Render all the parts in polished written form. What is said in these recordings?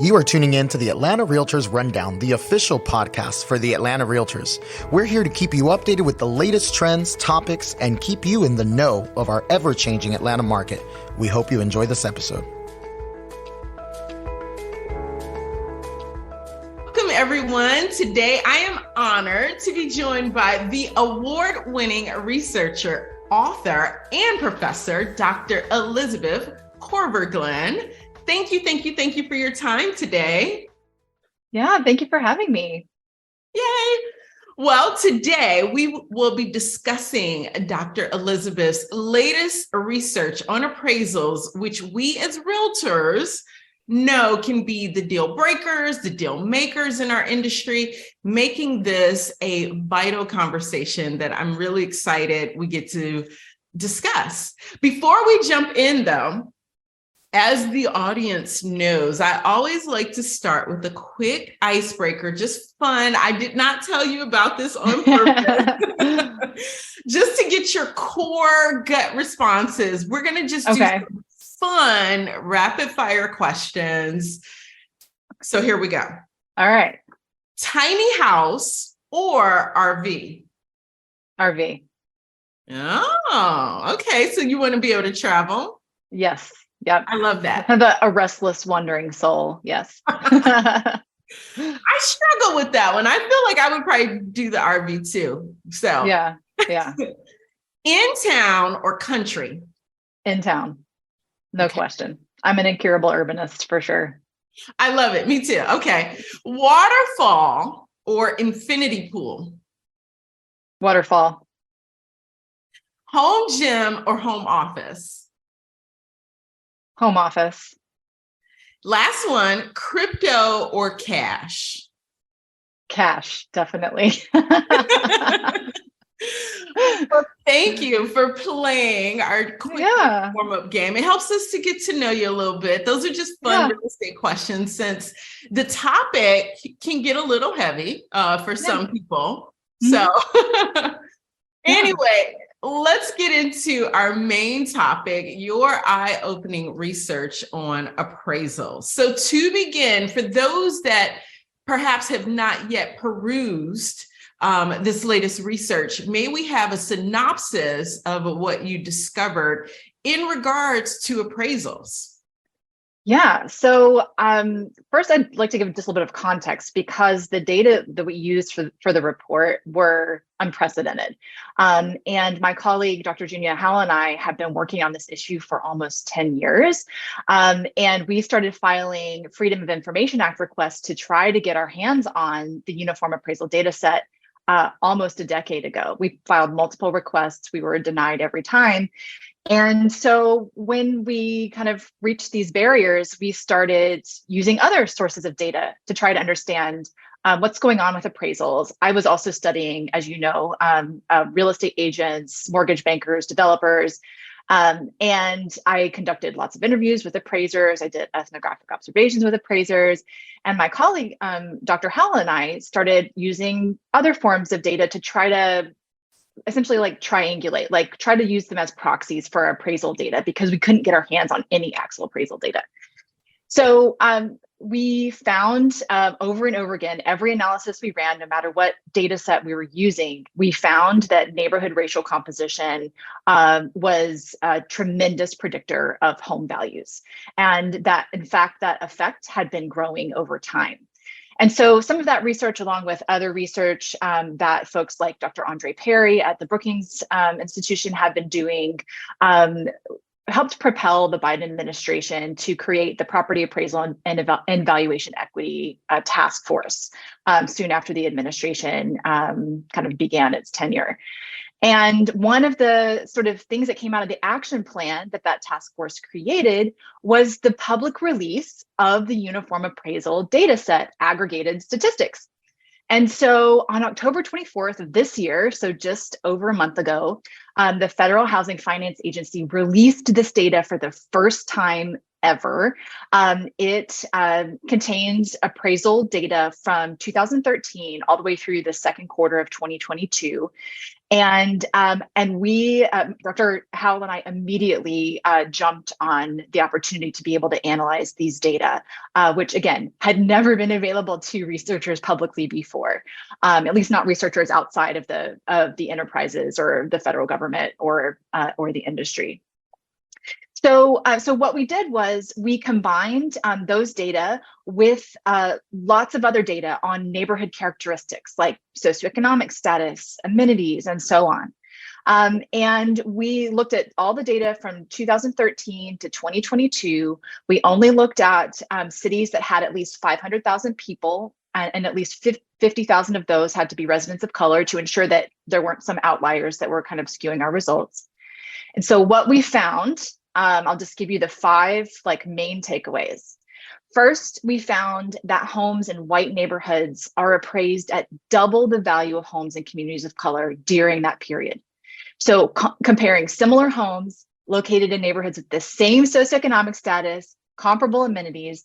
You are tuning in to the Atlanta Realtors Rundown, the official podcast for the Atlanta Realtors. We're here to keep you updated with the latest trends, topics, and keep you in the know of our ever-changing Atlanta market. We hope you enjoy this episode. Welcome, everyone. Today, I am honored to be joined by the award-winning researcher, author, and professor, Dr. Elizabeth Korver-Glenn. Thank you for your time today. Yeah, thank you for having me. Yay. Well, today we will be discussing Dr. Elizabeth's latest research on appraisals, which we as realtors know can be the deal breakers, the deal makers in our industry, making this a vital conversation that I'm really excited we get to discuss. Before we jump in, though, as the audience knows, I always like to start with a quick icebreaker, just fun. I did not tell you about this on purpose. Just to get your core gut responses. We're going to just do some fun rapid fire questions. So here we go. All right. Tiny house or RV? RV. Oh, okay. So you want to be able to travel? Yes. Yep. I love that. A restless, wandering soul. Yes. I struggle with that one. I feel like I would probably do the RV too. So yeah. In town or country? In town. No question. I'm an incurable urbanist for sure. I love it. Me too. Okay. Waterfall or infinity pool? Waterfall. Home gym or home office? Home office. Last one, crypto or cash? Cash, definitely. Well, thank you for playing our quick warm-up game. It helps us to get to know you a little bit. Those are just fun real estate questions since the topic can get a little heavy for some people. So anyway, let's get into our main topic, your eye-opening research on appraisals. So to begin, for those that perhaps have not yet perused this latest research, may we have a synopsis of what you discovered in regards to appraisals? Yeah. So first, I'd like to give just a little bit of context because the data that we used for the report were unprecedented. And my colleague, Dr. Junia Howell, and I have been working on this issue for almost 10 years. And we started filing Freedom of Information Act requests to try to get our hands on the Uniform Appraisal Data Set almost a decade ago. We filed multiple requests. We were denied every time. And so when we kind of reached these barriers, we started using other sources of data to try to understand what's going on with appraisals. I was also studying, as you know, real estate agents, mortgage bankers, developers, and I conducted lots of interviews with appraisers. I did ethnographic observations with appraisers. And my colleague, Dr. Howell, and I started using other forms of data to try to essentially triangulate, try to use them as proxies for appraisal data because we couldn't get our hands on any actual appraisal data. So we found over and over again, every analysis we ran, no matter what data set we were using, we found that neighborhood racial composition was a tremendous predictor of home values. And that, in fact, that effect had been growing over time. And so some of that research, along with other research that folks like Dr. Andre Perry at the Brookings Institution have been doing, helped propel the Biden administration to create the Property Appraisal and Valuation Equity Task Force soon after the administration kind of began its tenure. And one of the sort of things that came out of the action plan that task force created was the public release of the Uniform Appraisal Dataset aggregated statistics. And so on October 24th of this year, so just over a month ago, the Federal Housing Finance Agency released this data for the first time ever. It contains appraisal data from 2013 all the way through the second quarter of 2022. And we, Dr. Howell and I immediately jumped on the opportunity to be able to analyze these data, which again, had never been available to researchers publicly before, at least not researchers outside of the enterprises or the federal government or the industry. So what we did was we combined those data with lots of other data on neighborhood characteristics like socioeconomic status, amenities, and so on. And we looked at all the data from 2013 to 2022. We only looked at cities that had at least 500,000 people, and at least 50,000 of those had to be residents of color to ensure that there weren't some outliers that were kind of skewing our results. And so what we found, I'll just give you the 5 main takeaways. First, we found that homes in white neighborhoods are appraised at double the value of homes in communities of color during that period. So comparing similar homes located in neighborhoods with the same socioeconomic status, comparable amenities,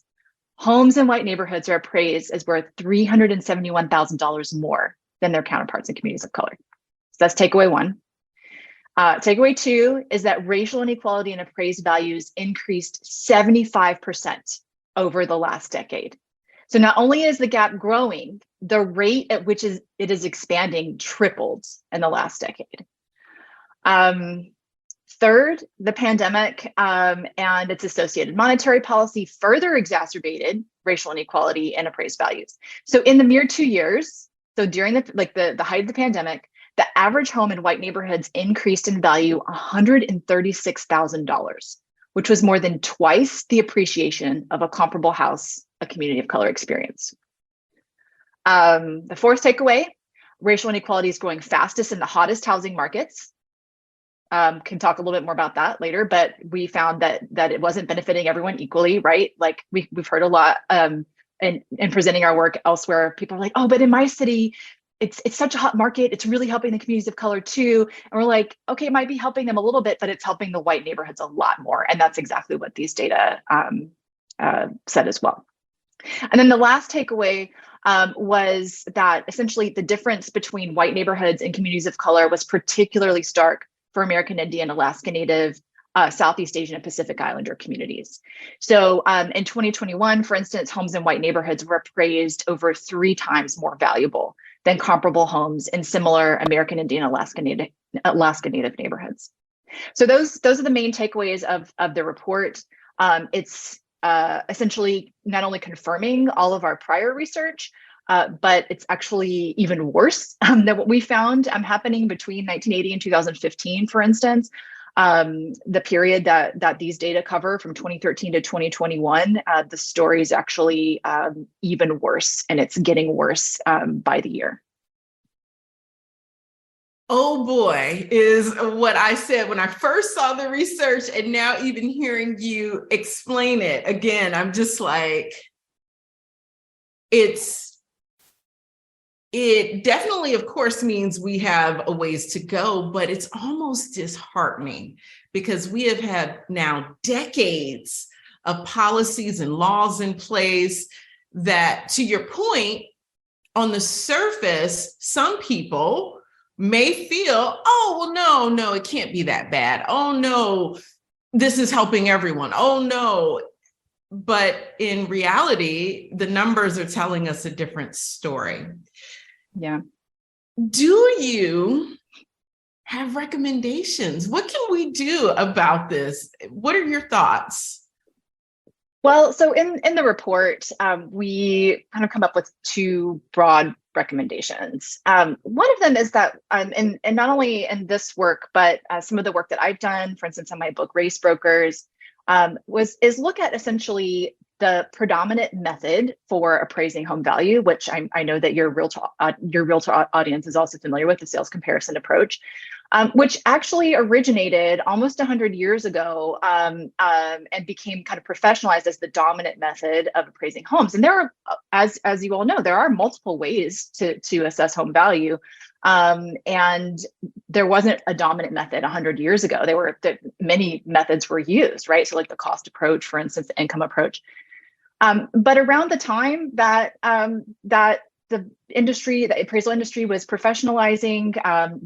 homes in white neighborhoods are appraised as worth $371,000 more than their counterparts in communities of color. So that's takeaway 1. Takeaway 2 is that racial inequality in appraised values increased 75% over the last decade. So not only is the gap growing, the rate at which it is expanding tripled in the last decade. Third, the pandemic and its associated monetary policy further exacerbated racial inequality in appraised values. So in the mere 2 years, so during the height of the pandemic, the average home in white neighborhoods increased in value $136,000, which was more than twice the appreciation of a comparable house a community of color experienced. The 4th takeaway, racial inequality is growing fastest in the hottest housing markets. Can talk a little bit more about that later, but we found that it wasn't benefiting everyone equally, right? Like we've heard a lot in presenting our work elsewhere. People are like, oh, but in my city, it's such a hot market. It's really helping the communities of color too. And we're like, okay, it might be helping them a little bit, but it's helping the white neighborhoods a lot more. And that's exactly what these data said as well. And then the last takeaway was that essentially the difference between white neighborhoods and communities of color was particularly stark for American Indian, Alaska Native, Southeast Asian, and Pacific Islander communities. So in 2021, for instance, homes in white neighborhoods were appraised over 3 times more valuable than comparable homes in similar American Indian, Alaska Native neighborhoods. So those are the main takeaways of the report. It's essentially not only confirming all of our prior research, but it's actually even worse than what we found happening between 1980 and 2015, for instance. The period that these data cover from 2013 to 2021, the story is actually even worse, and it's getting worse by the year. Oh boy, is what I said when I first saw the research, and now even hearing you explain it again, I'm just like, it definitely, of course, means we have a ways to go, but it's almost disheartening because we have had now decades of policies and laws in place that, to your point, on the surface, some people may feel, oh, well, no, it can't be that bad. Oh, no, this is helping everyone. Oh, no. But in reality, the numbers are telling us a different story. Yeah. Do you have recommendations? What can we do about this? What are your thoughts? Well, so in the report, we kind of come up with 2 broad recommendations. One of them is that, and not only in this work, but some of the work that I've done, for instance, on my book, Race Brokers, is look at essentially the predominant method for appraising home value, which I know that your realtor audience is also familiar with, the sales comparison approach, which actually originated almost 100 years ago and became kind of professionalized as the dominant method of appraising homes. And there are, as you all know, there are multiple ways to assess home value. And there wasn't a dominant method 100 years ago. Many methods were used, right? So like the cost approach, for instance, the income approach. But around the time that the appraisal industry was professionalizing,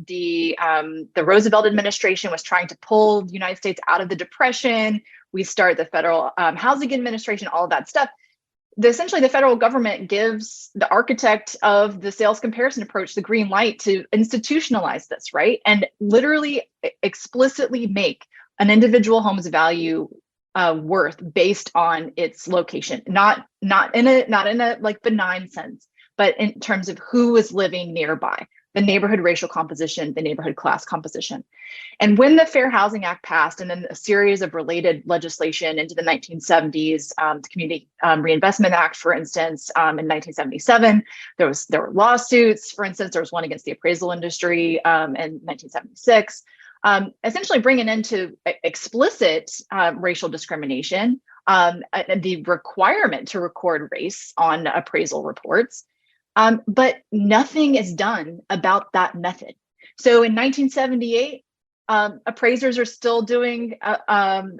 the Roosevelt administration was trying to pull the United States out of the Depression. We start the Federal Housing Administration, all of that stuff. Essentially, the federal government gives the architect of the sales comparison approach the green light to institutionalize this, right? And literally explicitly make an individual home's value worth based on its location, not in a like benign sense, but in terms of who is living nearby, the neighborhood racial composition, the neighborhood class composition. And when the Fair Housing Act passed, and then a series of related legislation into the 1970s, the Community Reinvestment Act, for instance, in 1977, there were lawsuits. For instance, there was one against the appraisal industry in 1976, essentially bringing into explicit racial discrimination, the requirement to record race on appraisal reports. But nothing is done about that method. So in 1978, appraisers are still doing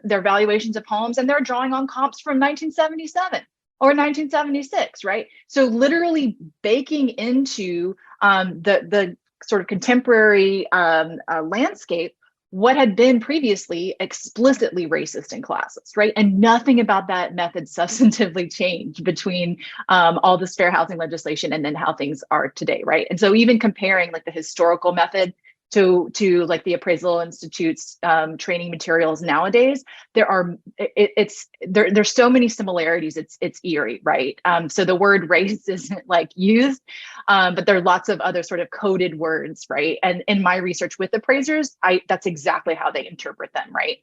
their valuations of homes, and they're drawing on comps from 1977 or 1976, right? So literally baking into the sort of contemporary landscape what had been previously explicitly racist in classes, right? And nothing about that method substantively changed between all this fair housing legislation and then how things are today, right? And so even comparing like the historical method to like the Appraisal Institute's training materials nowadays, there's so many similarities. It's eerie, right? So the word race isn't like used, but there are lots of other sort of coded words, right? And in my research with appraisers, that's exactly how they interpret them, right?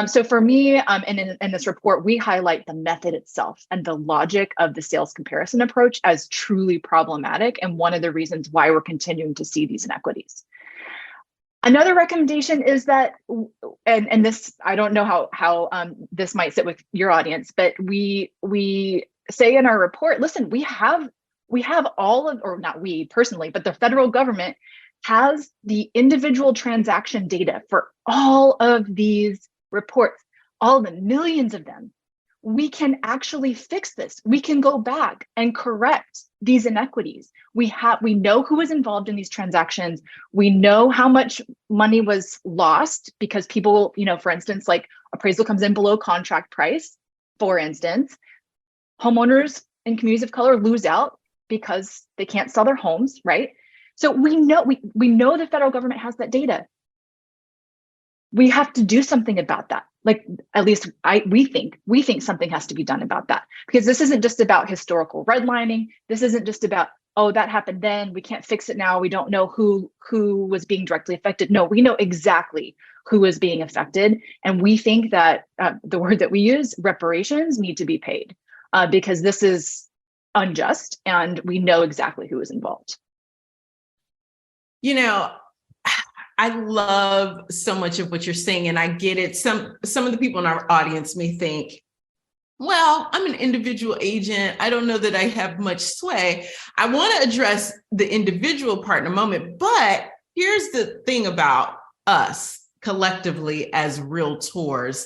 So for me, and in this report, we highlight the method itself and the logic of the sales comparison approach as truly problematic, and one of the reasons why we're continuing to see these inequities. Another recommendation is that, and this, I don't know how this might sit with your audience, but we say in our report, listen, we have all of, or not we personally, but the federal government has the individual transaction data for all of these reports, all the millions of them. We can actually fix this. We can go back and correct these inequities. We know who was involved in these transactions. We know how much money was lost because people, for instance, like appraisal comes in below contract price, for instance. Homeowners in communities of color lose out because they can't sell their homes, right? So we know the federal government has that data. We have to do something about that. Like, at least we think something has to be done about that, because this isn't just about historical redlining. This isn't just about, oh, that happened then, we can't fix it now, we don't know who was being directly affected. No, we know exactly who is being affected. And we think that the word that we use, reparations, need to be paid because this is unjust and we know exactly who is involved. I love so much of what you're saying, and I get it. Some of the people in our audience may think, well, I'm an individual agent. I don't know that I have much sway. I want to address the individual part in a moment, but here's the thing about us collectively as realtors.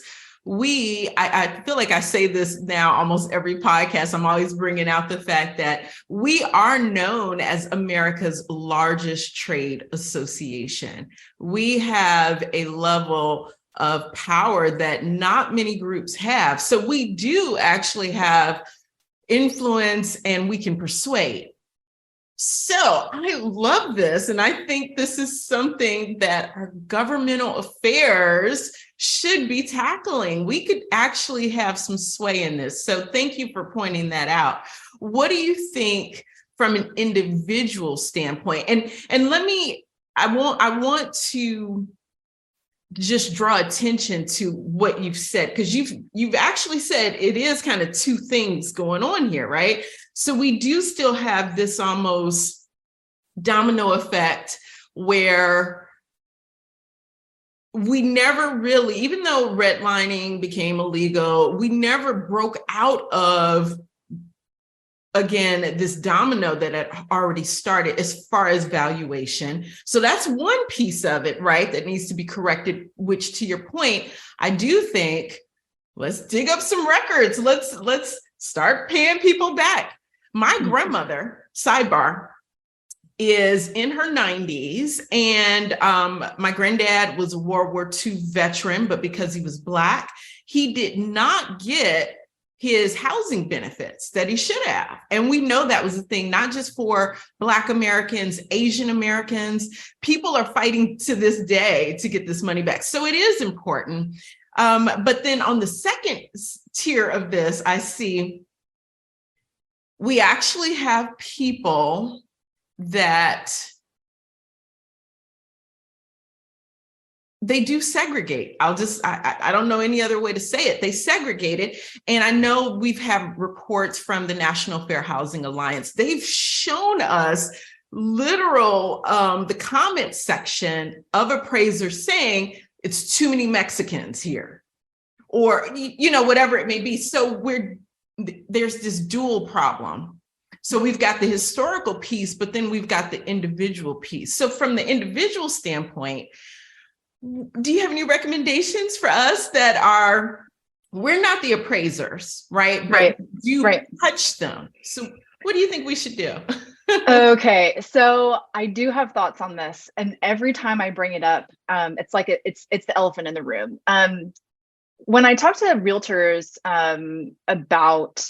I feel like I say this now almost every podcast. I'm always bringing out the fact that we are known as America's largest trade association. We have a level of power that not many groups have. So we do actually have influence and we can persuade. So I love this. And I think this is something that our governmental affairs should be tackling. We could actually have some sway in this. So thank you for pointing that out. What do you think from an individual standpoint? And I want to just draw attention to what you've said, because you've actually said it is kind of two things going on here, right? So we do still have this almost domino effect where we never really, even though redlining became illegal, we never broke out of again, this domino that had already started as far as valuation. So that's one piece of it, right, that needs to be corrected, which, to your point, I do think, let's dig up some records. Let's start paying people back. My grandmother, sidebar, is in her 90s, and my granddad was a World War II veteran, but because he was Black, he did not get his housing benefits that he should have. And we know that was a thing, not just for Black Americans, Asian Americans. People are fighting to this day to get this money back. So it is important. But then on the second tier of this, I see we actually have people that they do segregate. I don't know any other way to say it. They segregate it. And I know we've had reports from the National Fair Housing Alliance. They've shown us literal, the comment section of appraisers saying it's too many Mexicans here, or, whatever it may be. So there's this dual problem. So we've got the historical piece, but then we've got the individual piece. So from the individual standpoint, do you have any recommendations for us we're not the appraisers, right? But you touch them. So what do you think we should do? Okay, so I do have thoughts on this, and every time I bring it up, it's like it's the elephant in the room. When I talk to realtors about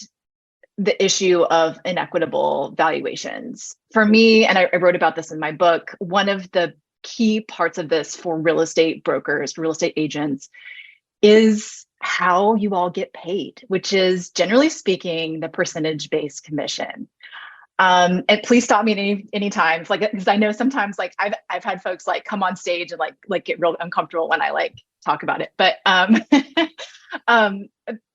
the issue of inequitable valuations, for me, and I wrote about this in my book, one of the key parts of this for real estate brokers, real estate agents, is how you all get paid, which is, generally speaking, the percentage-based commission. And please stop me any time, because I know sometimes I've had folks come on stage and get real uncomfortable when I talk about it. But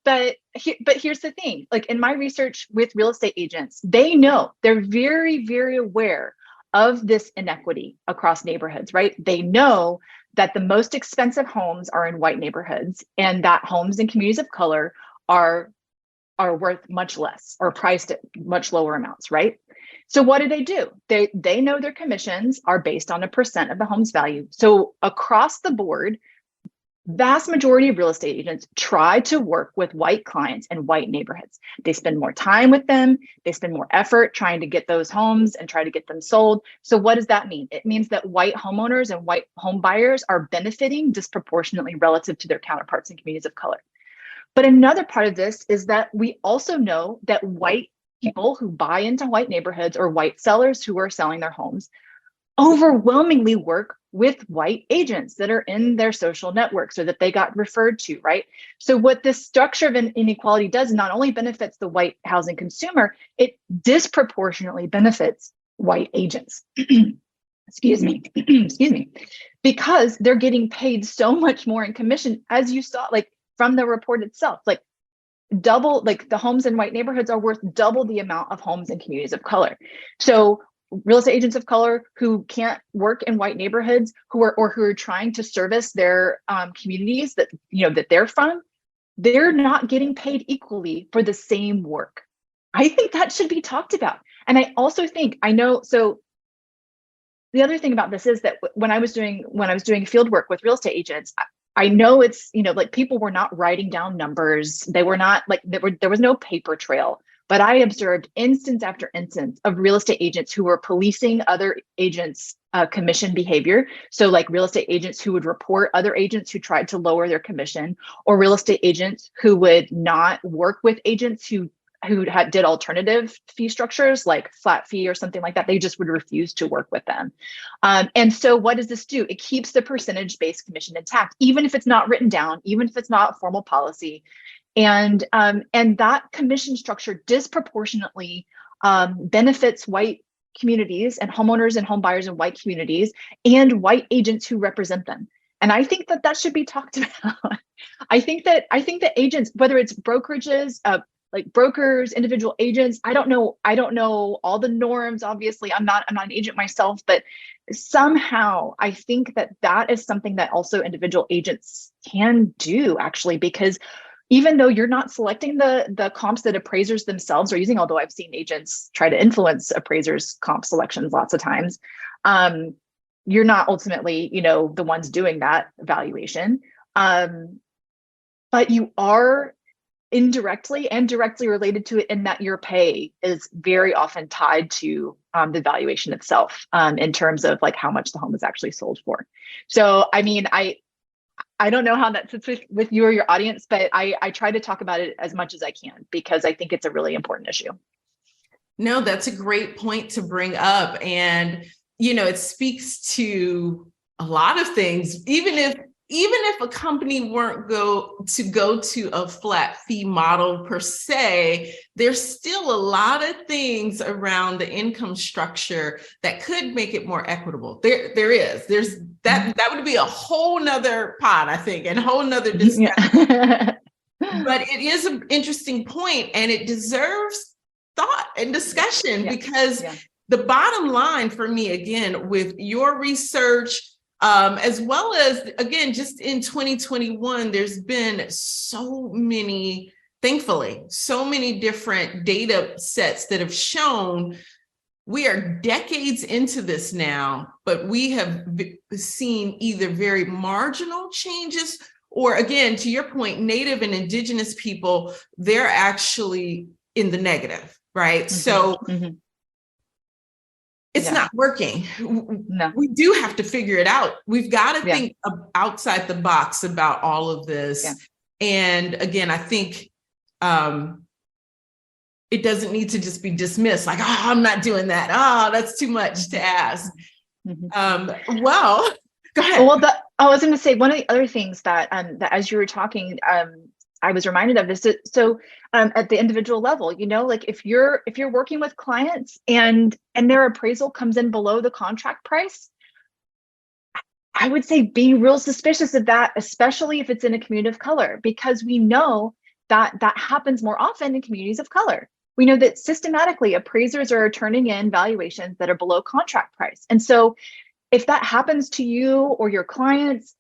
but here's the thing: in my research with real estate agents, they're very, very aware of this inequity across neighborhoods, right? They know that the most expensive homes are in white neighborhoods, and that homes in communities of color are worth much less or priced at much lower amounts, right? So what do? They know their commissions are based on a percent of the home's value. So across the board, vast majority of real estate agents try to work with white clients in white neighborhoods. They spend more time with them. They spend more effort trying to get those homes and try to get them sold. So what does that mean? It means that white homeowners and white home buyers are benefiting disproportionately relative to their counterparts in communities of color. But another part of this is that we also know that white people who buy into white neighborhoods, or white sellers who are selling their homes, overwhelmingly work with white agents that are in their social networks or that they got referred to, right? So what this structure of inequality does not only benefits the white housing consumer, it disproportionately benefits white agents. Excuse me, because they're getting paid so much more in commission, as you saw, from the report itself, double, the homes in white neighborhoods are worth double the amount of homes in communities of color. So real estate agents of color who can't work in white neighborhoods, who are trying to service their communities that they're from, they're not getting paid equally for the same work. I think that should be talked about. And I also think, so the other thing about this is that when I was doing field work with real estate agents, I know it's, people were not writing down numbers. They were not there was no paper trail. But I observed instance after instance of real estate agents who were policing other agents' commission behavior. So real estate agents who would report other agents who tried to lower their commission, or real estate agents who would not work with agents who did alternative fee structures like flat fee or something like that. They just would refuse to work with them. And so what does this do? It keeps the percentage-based commission intact, even if it's not written down, even if it's not a formal policy. And that commission structure disproportionately benefits white communities and homeowners and home buyers in white communities and white agents who represent them. And I think that should be talked about. I think that agents, whether it's brokerages, brokers, individual agents, I don't know all the norms. Obviously, I'm not an agent myself, but somehow I think that is something that also individual agents can do, actually, because even though you're not selecting the comps that appraisers themselves are using, although I've seen agents try to influence appraisers' comp selections lots of times, you're not ultimately, the ones doing that valuation. But you are indirectly and directly related to it in that your pay is very often tied to the valuation itself, in terms of like how much the home is actually sold for. So, I mean, I don't know how that sits with you or your audience, but I try to talk about it as much as I can because I think it's a really important issue. No, that's a great point to bring up. And, it speaks to a lot of things. Even if a company weren't go to a flat fee model per se, there's still a lot of things around the income structure that could make it more equitable. There's that would be a whole nother pod, I think, and a whole nother discussion. Yeah. But it is an interesting point, and it deserves thought and discussion because the bottom line for me, again, with your research, as well as, again, just in 2021, there's been thankfully, so many different data sets that have shown we are decades into this now, but we have seen either very marginal changes or, again, to your point, Native and Indigenous people, they're actually in the negative, right? So it's not working. No. We do have to figure it out. We've got to think outside the box about all of this. Yeah. And again, I think it doesn't need to just be dismissed like, oh, I'm not doing that. Oh, that's too much to ask. Well, go ahead. Well, I was going to say one of the other things that as you were talking, I was reminded of this. So at the individual level, like if you're working with clients and their appraisal comes in below the contract price, I would say be real suspicious of that, especially if it's in a community of color, because we know that happens more often in communities of color. We know that systematically appraisers are turning in valuations that are below contract price. And so if that happens to you or your clients,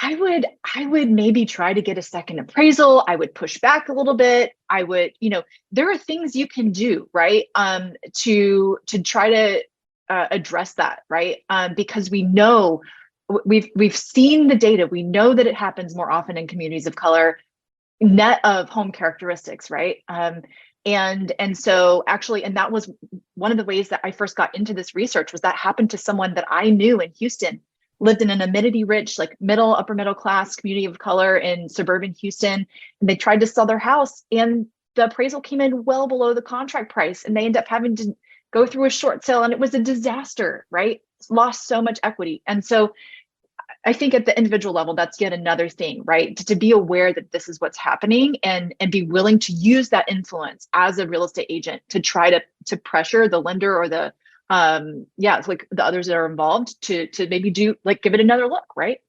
I would maybe try to get a second appraisal. I would push back a little bit. I would, there are things you can do, right? To try to address that, right? Because we know we've seen the data. We know that it happens more often in communities of color, net of home characteristics, right? And so actually, and that was one of the ways that I first got into this research, was that happened to someone that I knew in Houston, lived in an amenity-rich, like upper middle class community of color in suburban Houston. And they tried to sell their house and the appraisal came in well below the contract price. And they ended up having to go through a short sale and it was a disaster, right? Lost so much equity. And so I think at the individual level, that's yet another thing, right? To be aware that this is what's happening and be willing to use that influence as a real estate agent to try to pressure the lender or the like the others that are involved to maybe give it another look, right?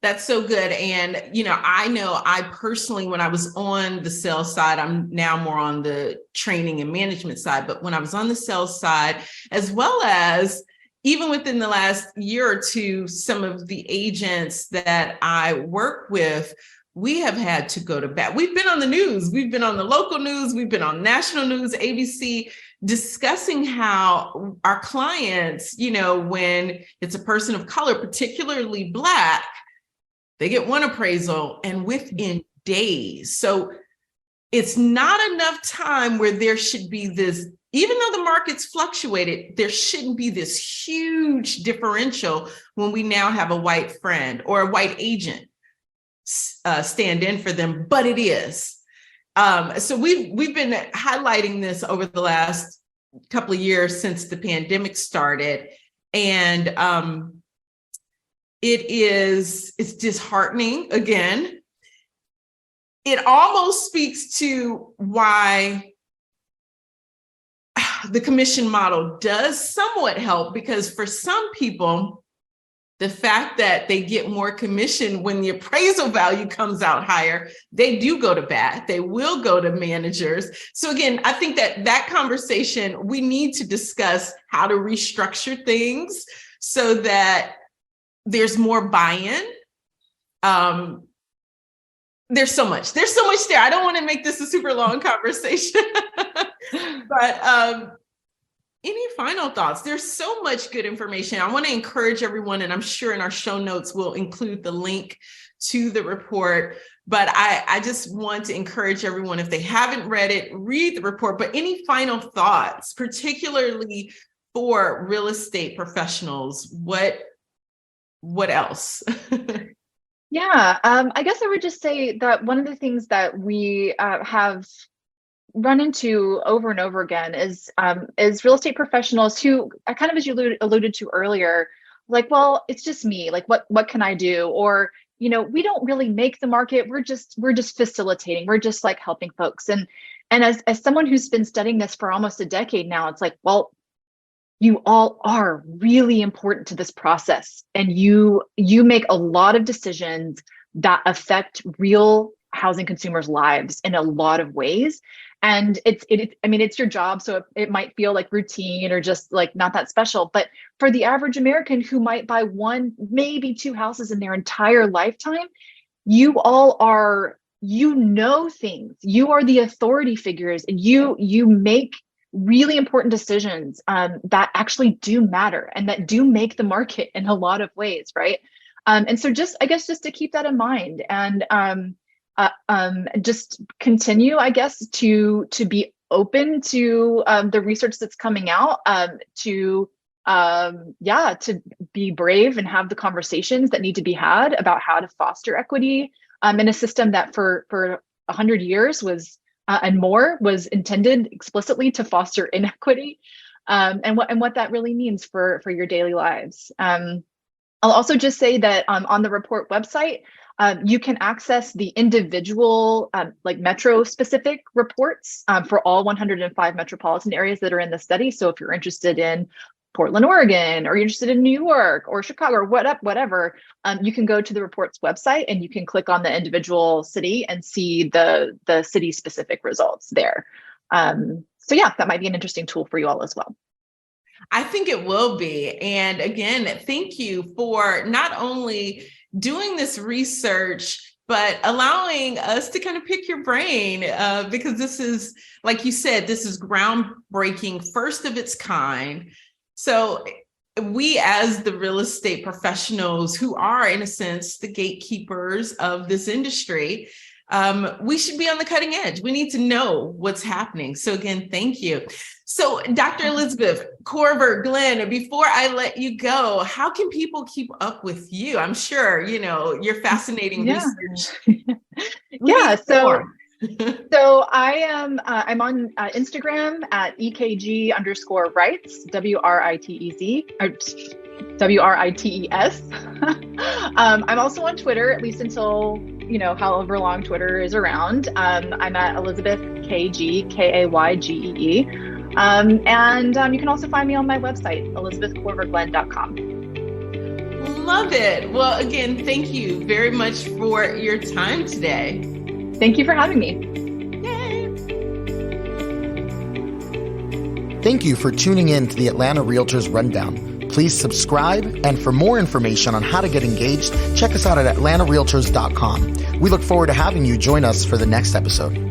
That's so good. And, I personally, when I was on the sales side, I'm now more on the training and management side, but when I was on the sales side, as well as even within the last year or two, some of the agents that I work with, we have had to go to bat. We've been on the news. We've been on the local news. We've been on national news, ABC, discussing how our clients, when it's a person of color, particularly Black, they get one appraisal and within days. So it's not enough time where there should be this, even though the market's fluctuated, there shouldn't be this huge differential when we now have a white friend or a white agent stand in for them, but it is. So we've been highlighting this over the last couple of years since the pandemic started, and it's disheartening. Again, it almost speaks to why the commission model does somewhat help, because for some people, the fact that they get more commission when the appraisal value comes out higher, they do go to bat. They will go to managers. So again, I think that conversation, we need to discuss how to restructure things so that there's more buy-in. There's so much there. I don't want to make this a super long conversation, but any final thoughts? There's so much good information. I want to encourage everyone, and I'm sure in our show notes, we'll include the link to the report. But I just want to encourage everyone, if they haven't read it, read the report. But any final thoughts, particularly for real estate professionals, what else? Yeah, I guess I would just say that one of the things that we have run into over and over again is real estate professionals who, kind of as you alluded to earlier, like, well, it's just me. Like, what can I do? Or, we don't really make the market. We're just facilitating. We're just like helping folks. And as someone who's been studying this for almost a decade now, it's like, well, you all are really important to this process, and you make a lot of decisions that affect real housing consumers' lives in a lot of ways. And it's your job, so it might feel like routine or just like not that special. But for the average American who might buy one, maybe two houses in their entire lifetime, you all are, things. You are the authority figures, and you make really important decisions that actually do matter and that do make the market in a lot of ways, right? And so just to keep that in mind, and just continue, I guess, to be open to the research that's coming out, to be brave and have the conversations that need to be had about how to foster equity in a system that for 100 years was and more was intended explicitly to foster inequity, and what that really means for your daily lives. I'll also just say that on the report website, you can access the individual like metro specific reports for all 105 metropolitan areas that are in the study. So if you're interested in Portland, Oregon, or you're interested in New York or Chicago or whatever, you can go to the report's website and you can click on the individual city and see the city specific results there. So yeah, that might be an interesting tool for you all as well. I think it will be. And again, thank you for not only doing this research, but allowing us to kind of pick your brain, because this is, like you said, this is groundbreaking, first of its kind. So we, as the real estate professionals who are, in a sense, the gatekeepers of this industry, we should be on the cutting edge. We need to know what's happening. So again, thank you. So Dr. Elizabeth Korver-Glenn, before I let you go, how can people keep up with you? I'm sure, your fascinating research. So I am, I'm on Instagram at EKG_rights, WRITES. I'm also on Twitter, at least until, however long Twitter is around. I'm at Elizabeth KG, KAYGEE. And you can also find me on my website, elizabethkorverglenn.com. Love it. Well, again, thank you very much for your time today. Thank you for having me. Yay. Thank you for tuning in to the Atlanta Realtors Rundown. Please subscribe, and for more information on how to get engaged, check us out at atlantarealtors.com. We look forward to having you join us for the next episode.